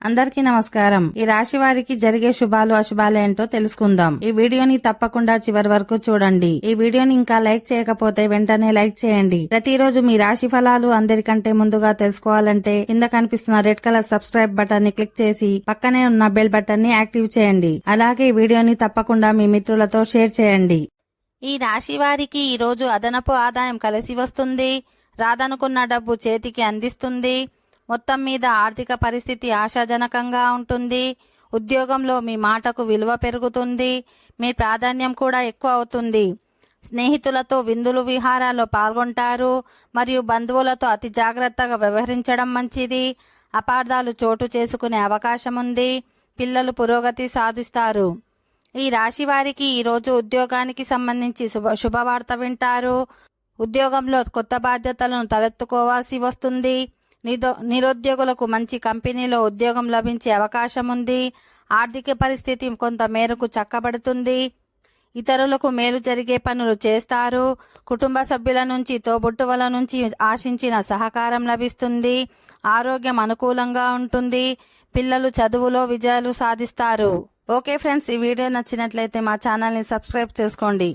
అందరికీ నమస్కారం. ఈ రాశి వారికి జరిగే శుభాలు అశుభాలు ఏంటో తెలుసుకుందాం. ఈ వీడియోని తప్పకుండా చివరి వరకు చూడండి. ఈ వీడియోని ఇంకా లైక్ చేయకపోతే వెంటనే లైక్ చేయండి. ప్రతిరోజు మీ రాశి ఫలాలు అందరికంటే ముందుగా తెలుసుకోవాలంటే కింద కనిపిస్తున్న రెడ్ కలర్ సబ్స్క్రైబ్ బటన్ ని క్లిక్ చేసి పక్కనే ఉన్న బెల్ బటన్ ని యాక్టివ్ చేయండి. అలాగే ఈ వీడియోని తప్పకుండా మీ మిత్రులతో షేర్ చేయండి. ఈ రాశి వారికి ఈ రోజు అదనపు ఆదాయం కలిసి వస్తుంది. రాదనుకున్న డబ్బు చేతికి అందిస్తుంది. మొత్తం మీద ఆర్థిక పరిస్థితి ఆశాజనకంగా ఉంటుంది. ఉద్యోగంలో మీ మాటకు విలువ పెరుగుతుంది. మీ ప్రాధాన్యం కూడా ఎక్కువ అవుతుంది. స్నేహితులతో విందులు విహారాల్లో పాల్గొంటారు. మరియు బంధువులతో అతి జాగ్రత్తగా వ్యవహరించడం మంచిది. అపార్థాలు చోటు చేసుకునే అవకాశం ఉంది. పిల్లలు పురోగతి సాధిస్తారు. ఈ రాశి వారికి ఈరోజు ఉద్యోగానికి సంబంధించి శుభవార్త వింటారు. ఉద్యోగంలో కొత్త బాధ్యతలను తలెత్తుకోవాల్సి వస్తుంది. నిరుద్యోగులకు మంచి కంపెనీలో ఉద్యోగం లభించే అవకాశం ఉంది. ఆర్థిక పరిస్థితి కొంత మేరకు చక్కబడుతుంది. ఇతరులకు మేలు జరిగే పనులు చేస్తారు. కుటుంబ సభ్యుల నుంచి తోబుట్టువుల నుంచి ఆశించిన సహకారం లభిస్తుంది. ఆరోగ్యం అనుకూలంగా ఉంటుంది. పిల్లలు చదువులో విజయాలు సాధిస్తారు. ఓకే ఫ్రెండ్స్, ఈ వీడియో నచ్చినట్లయితే మా ఛానల్ని సబ్స్క్రైబ్ చేసుకోండి.